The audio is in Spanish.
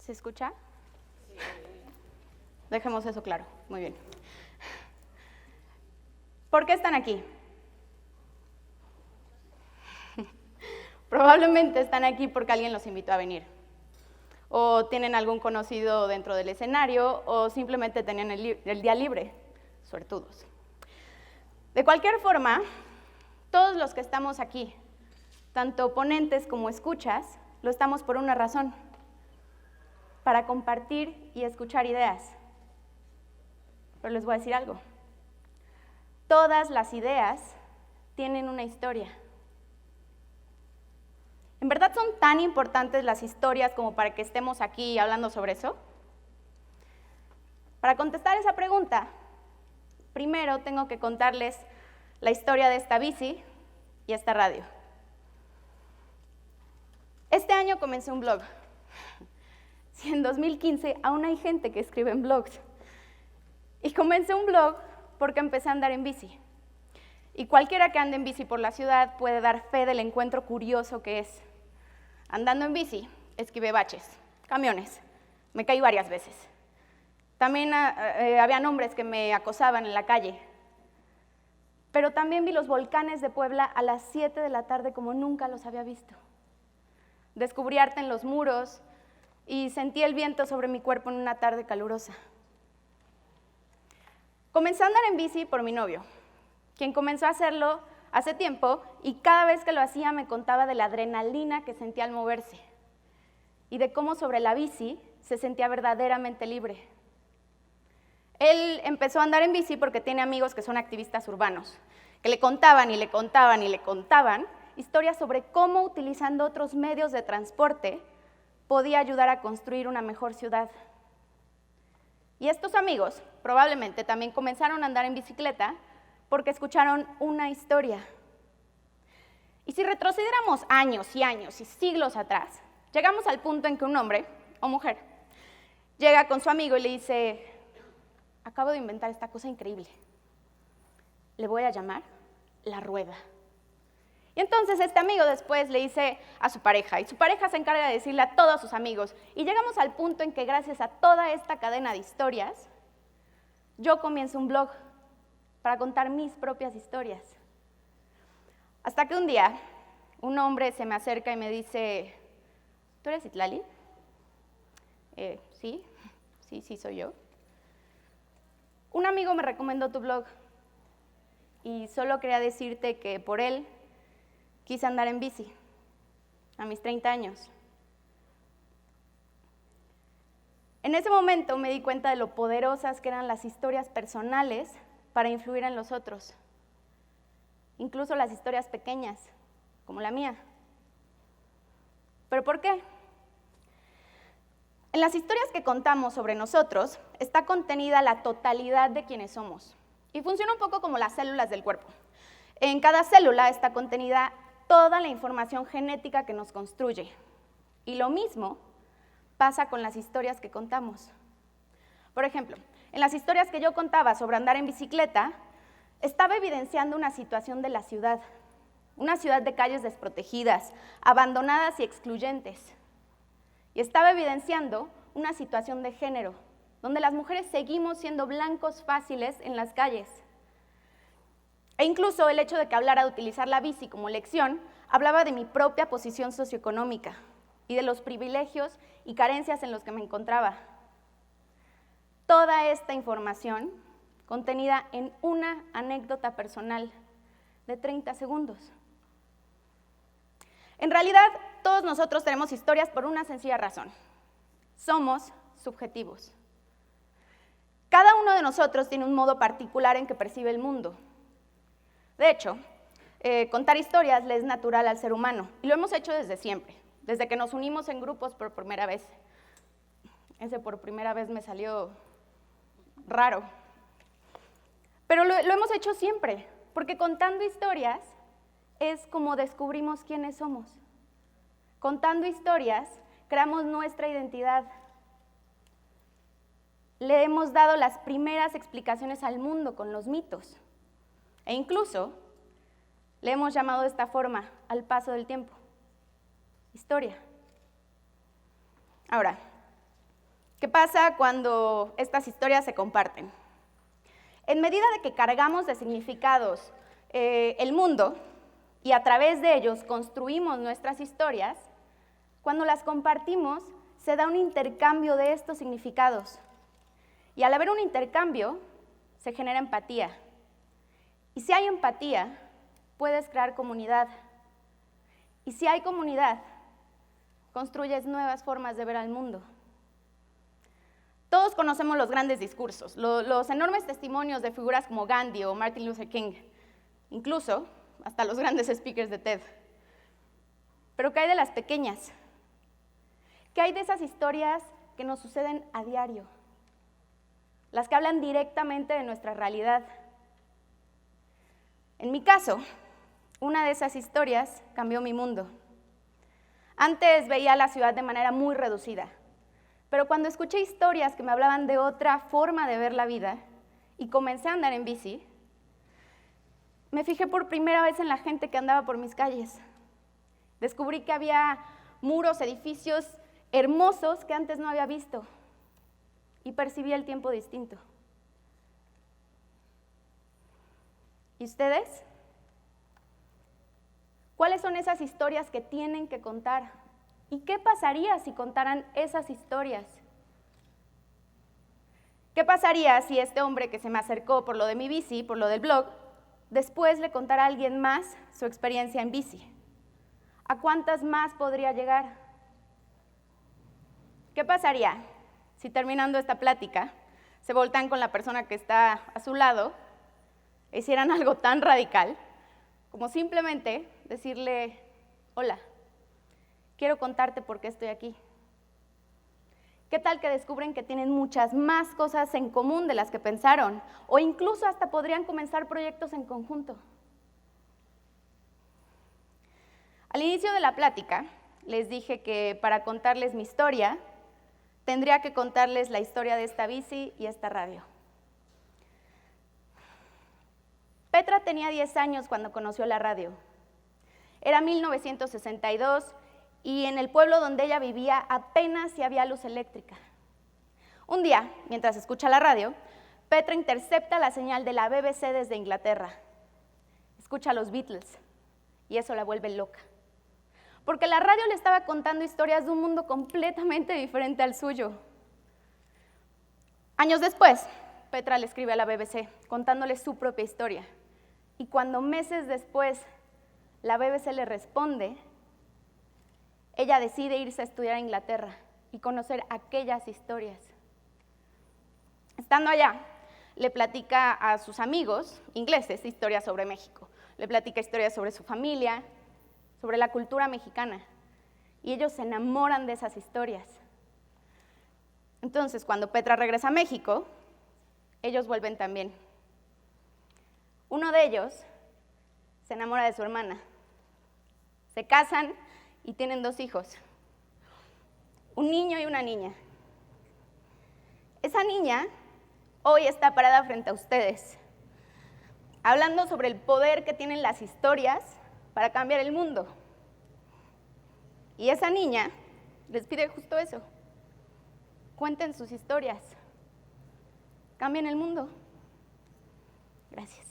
¿Se escucha? Sí. Dejemos eso claro. Muy bien. ¿Por qué están aquí? Probablemente están aquí porque alguien los invitó a venir. O tienen algún conocido dentro del escenario, o simplemente tenían el día libre. Suertudos. De cualquier forma, todos los que estamos aquí, tanto ponentes como escuchas, lo estamos por una razón: para compartir y escuchar ideas. Pero les voy a decir algo. Todas las ideas tienen una historia. ¿En verdad son tan importantes las historias como para que estemos aquí hablando sobre eso? Para contestar esa pregunta, primero tengo que contarles la historia de esta bici y esta radio. Este año comencé un blog. Si en 2015 aún hay gente que escribe en blogs. Y comencé un blog porque empecé a andar en bici. Y cualquiera que ande en bici por la ciudad puede dar fe del encuentro curioso que es. Andando en bici, esquivé baches, camiones, me caí varias veces. También había hombres que me acosaban en la calle. Pero también vi los volcanes de Puebla a las 7 de la tarde como nunca los había visto. Descubrí arte en los muros y sentí el viento sobre mi cuerpo en una tarde calurosa. Comencé a andar en bici por mi novio, quien comenzó a hacerlo hace tiempo y cada vez que lo hacía me contaba de la adrenalina que sentía al moverse y de cómo sobre la bici se sentía verdaderamente libre. Él empezó a andar en bici porque tiene amigos que son activistas urbanos, que le contaban y le contaban y le contaban historias sobre cómo utilizando otros medios de transporte podía ayudar a construir una mejor ciudad. Y estos amigos probablemente también comenzaron a andar en bicicleta porque escucharon una historia. Y si retrocediéramos años y años y siglos atrás, llegamos al punto en que un hombre o mujer llega con su amigo y le dice: acabo de inventar esta cosa increíble, le voy a llamar la rueda. Y entonces este amigo después le dice a su pareja, y su pareja se encarga de decirle a todos sus amigos, y llegamos al punto en que gracias a toda esta cadena de historias, yo comienzo un blog para contar mis propias historias. Hasta que un día, un hombre se me acerca y me dice: ¿tú eres Citlali? Sí, soy yo. Un amigo me recomendó tu blog y solo quería decirte que por él quise andar en bici a mis 30 años. En ese momento me di cuenta de lo poderosas que eran las historias personales para influir en los otros, incluso las historias pequeñas, como la mía. ¿Pero por qué? En las historias que contamos sobre nosotros está contenida la totalidad de quienes somos, y funciona un poco como las células del cuerpo. En cada célula está contenida toda la información genética que nos construye, y lo mismo pasa con las historias que contamos. Por ejemplo, en las historias que yo contaba sobre andar en bicicleta, estaba evidenciando una situación de la ciudad, una ciudad de calles desprotegidas, abandonadas y excluyentes. Y estaba evidenciando una situación de género, donde las mujeres seguimos siendo blancos fáciles en las calles. E incluso el hecho de que hablara de utilizar la bici como lección, hablaba de mi propia posición socioeconómica y de los privilegios y carencias en los que me encontraba. Toda esta información contenida en una anécdota personal de 30 segundos. En realidad, todos nosotros tenemos historias por una sencilla razón: somos subjetivos. Cada uno de nosotros tiene un modo particular en que percibe el mundo. De hecho, contar historias le es natural al ser humano, y lo hemos hecho desde siempre, desde que nos unimos en grupos por primera vez. Ese por primera vez me salió raro. Pero lo hemos hecho siempre, porque contando historias es como descubrimos quiénes somos. Contando historias, creamos nuestra identidad. Le hemos dado las primeras explicaciones al mundo con los mitos. E incluso le hemos llamado de esta forma al paso del tiempo: historia. Ahora, ¿Qué pasa cuando estas historias se comparten? En medida de que cargamos de significados el mundo y a través de ellos construimos nuestras historias, cuando las compartimos se da un intercambio de estos significados. Y al haber un intercambio, se genera empatía. Y si hay empatía, puedes crear comunidad. Y si hay comunidad, construyes nuevas formas de ver al mundo. Todos conocemos los grandes discursos, los enormes testimonios de figuras como Gandhi o Martin Luther King, incluso hasta los grandes speakers de TED. Pero ¿qué hay de las pequeñas? ¿Qué hay de esas historias que nos suceden a diario? Las que hablan directamente de nuestra realidad. En mi caso, una de esas historias cambió mi mundo. Antes veía la ciudad de manera muy reducida, pero cuando escuché historias que me hablaban de otra forma de ver la vida y comencé a andar en bici, me fijé por primera vez en la gente que andaba por mis calles. Descubrí que había muros, edificios hermosos que antes no había visto y percibí el tiempo distinto. ¿Y ustedes? ¿Cuáles son esas historias que tienen que contar? ¿Y qué pasaría si contaran esas historias? ¿Qué pasaría si este hombre que se me acercó por lo de mi bici, por lo del blog, después le contara a alguien más su experiencia en bici? ¿A cuántas más podría llegar? ¿Qué pasaría si terminando esta plática se voltean con la persona que está a su lado e hicieran algo tan radical como simplemente decirle: hola, quiero contarte por qué estoy aquí? ¿Qué tal que descubren que tienen muchas más cosas en común de las que pensaron? O incluso hasta podrían comenzar proyectos en conjunto. Al inicio de la plática les dije que para contarles mi historia tendría que contarles la historia de esta bici y esta radio. Petra tenía 10 años cuando conoció la radio. Era 1962 y en el pueblo donde ella vivía apenas si había luz eléctrica. Un día, mientras escucha la radio, Petra intercepta la señal de la BBC desde Inglaterra. Escucha a los Beatles y eso la vuelve loca. Porque la radio le estaba contando historias de un mundo completamente diferente al suyo. Años después, Petra le escribe a la BBC contándole su propia historia. Y cuando meses después la BBC le responde, ella decide irse a estudiar a Inglaterra y conocer aquellas historias. Estando allá, le platica a sus amigos ingleses historias sobre México. Le platica historias sobre su familia, sobre la cultura mexicana. Y ellos se enamoran de esas historias. Entonces, cuando Petra regresa a México, ellos vuelven también. Uno de ellos se enamora de su hermana. Se casan y tienen 2 hijos, un niño y una niña. Esa niña hoy está parada frente a ustedes, hablando sobre el poder que tienen las historias para cambiar el mundo. Y esa niña les pide justo eso: cuenten sus historias, cambien el mundo. Gracias.